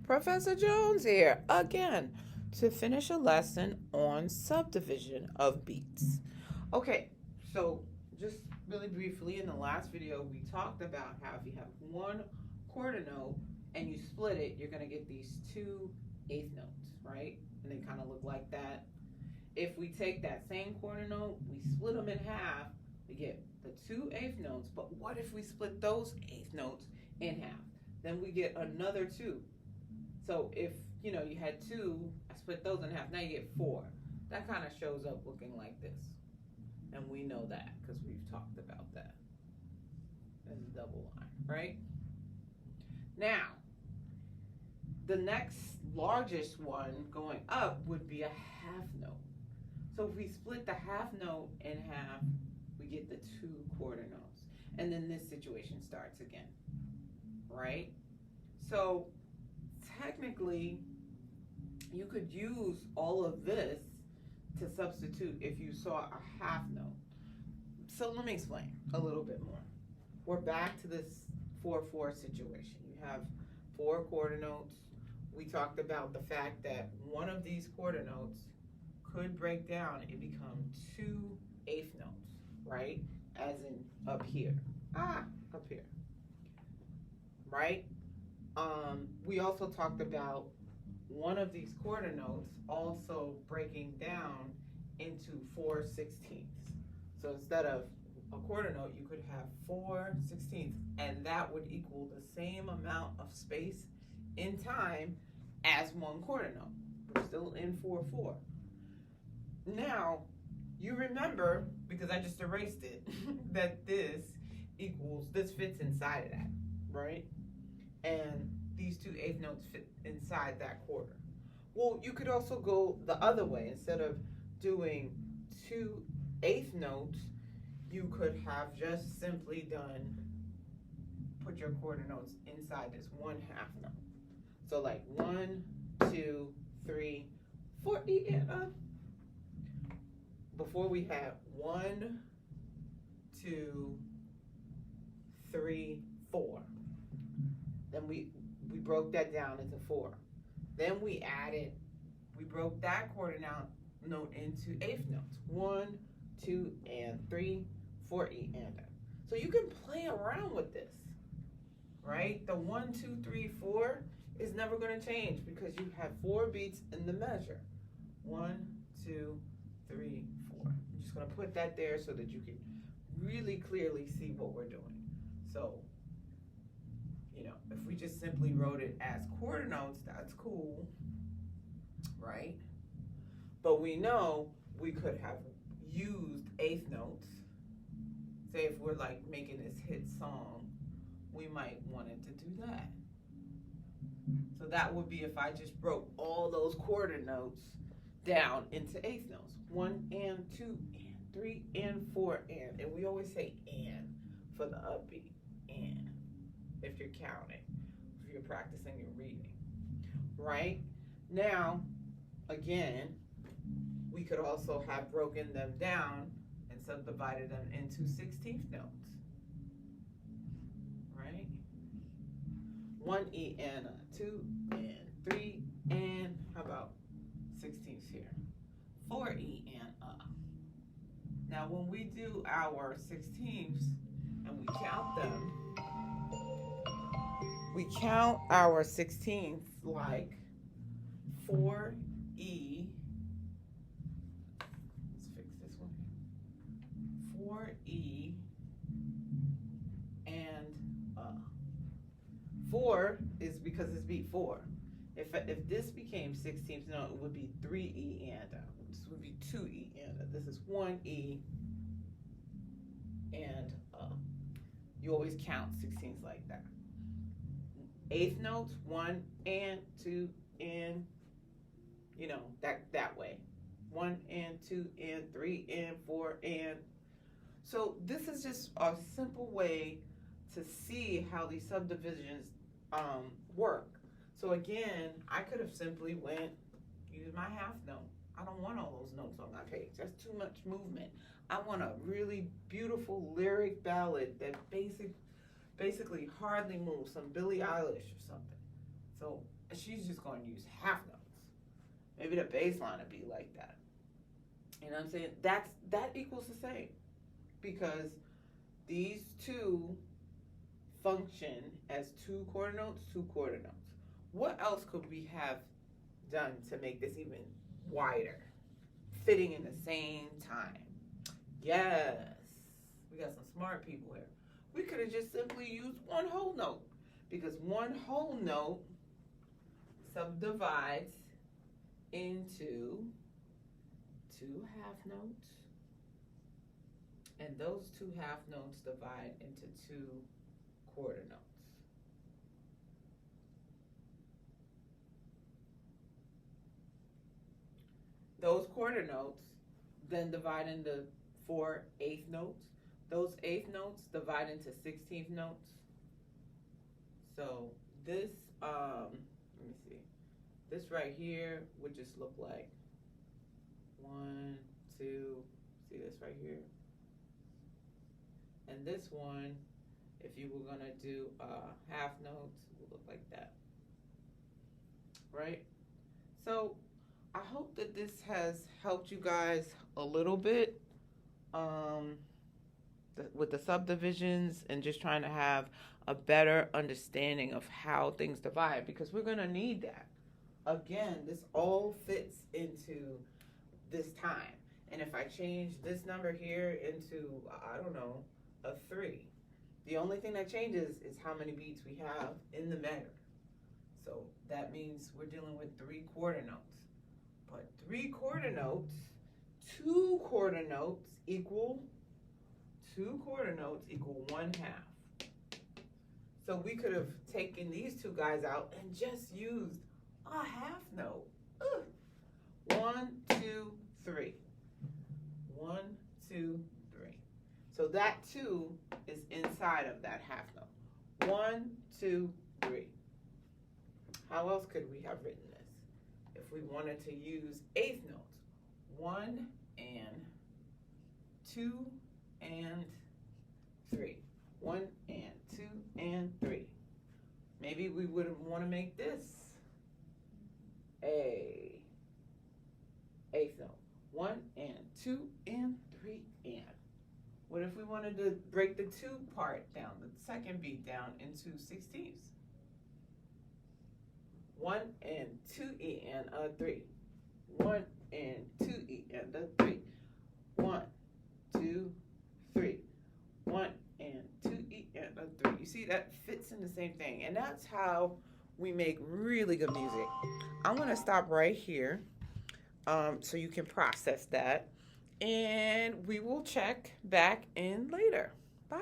Professor Jones here again to finish a lesson on subdivision of beats. Okay, so just really briefly, in the last video we talked about how if you have one quarter note and you split it, you're going to get these two eighth notes, right? And they kind of look like that. If we take that same quarter note, we split them in half, we get the two eighth notes. But what if we split those eighth notes in half? Then we get another two. So if you had two, I split those in half, now you get four. That kind of shows up looking like this. And we know that because we've talked about that as a double line, right? Now, the next largest one going up would be a half note. So if we split the half note in half, we get the two quarter notes. And then this situation starts again, right? So technically, you could use all of this to substitute if you saw a half note. So let me explain a little bit more. We're back to this 4-4 situation. You have four quarter notes. We talked about the fact that one of these quarter notes could break down and become two eighth notes, right? As in up here. Up here. Right? We also talked about one of these quarter notes also breaking down into 4/16. So instead of a quarter note, you could have 4/16, and that would equal the same amount of space in time as one quarter note. We're still in 4/4. Now, you remember, because I just erased it, that this fits inside of that, right? And these two eighth notes fit inside that quarter. Well, you could also go the other way. Instead of doing two eighth notes, you could have just simply put your quarter notes inside this one half note. So like 1, 2, 3, 4, before we had 1, 2, 3, 4. Then we broke that down into 4. Then we broke that quarter note into eighth notes. 1, 2, and 3, 4, and. So you can play around with this, right? The 1, 2, 3, 4 is never going to change because you have 4 beats in the measure. 1, 2, 3, 4. I'm just going to put that there so that you can really clearly see what we're doing. So, if we just simply wrote it as quarter notes, that's cool, right? But we know we could have used eighth notes. Say if we're like making this hit song, we might want it to do that. So that would be if I just broke all those quarter notes down into eighth notes. 1 and 2 and 3 and 4 and we always say and for the upbeat, and if you're counting, if you're practicing your reading, right? Now, again, we could also have broken them down and subdivided them into 16th notes, right? 1 E and a 2 and 3 and how about 16ths here? 4 E and a. Now, when we do our 16ths and we count them, we count our 16ths like 4 E. Let's fix this one here. 4 E and 4 is because it's beat 4. If this became 16th note, it would be 3 E and this would be 2 E and this is 1 E and you always count 16ths like that. Eighth notes, 1 and 2 and that way. 1 and 2 and 3 and 4 and. So this is just a simple way to see how these subdivisions work. So again, I could have simply used my half note. I don't want all those notes on my page. That's too much movement. I want a really beautiful lyric ballad that basically hardly moves, some Billie Eilish or something. So she's just going to use half notes. Maybe the bass line would be like that. You know what I'm saying? That equals the same, because these two function as two quarter notes, two quarter notes. What else could we have done to make this even wider, fitting in the same time? Yes, we got some smart people here. We could have just simply used one whole note, because one whole note subdivides into two half notes, and those two half notes divide into two quarter notes. Those quarter notes then divide into 4 eighth notes. Those eighth notes divide into 16th notes. So this, let me see. This right here would just look like 1, 2, see this right here? And this one, if you were gonna do half notes, would look like that, right? So I hope that this has helped you guys a little bit with the subdivisions, and just trying to have a better understanding of how things divide, because we're gonna need that. Again, this all fits into this time. And if I change this number here into, I don't know, a 3, the only thing that changes is how many beats we have in the measure. So that means we're dealing with 3 quarter notes. But 3 quarter notes, 2 quarter notes equal 1 half. So we could have taken these two guys out and just used a half note. 1, 2, 3. 1, 2, 3. So that 2 is inside of that half note. 1, 2, 3. How else could we have written this? If we wanted to use eighth notes, 1 and 2 and 3. 1 and 2 and 3. Maybe we would want to make this a eighth note. 1 and 2 and 3 and. What if we wanted to break the 2 part down, the second beat down, into 16ths? 1 and 2 and a 3. 1 and 2 and a 3. 1, 2, 3. 1 and 2 and a 3. You see, that fits in the same thing, and that's how we make really good music. I'm gonna stop right here, so you can process that, and we will check back in later. Bye.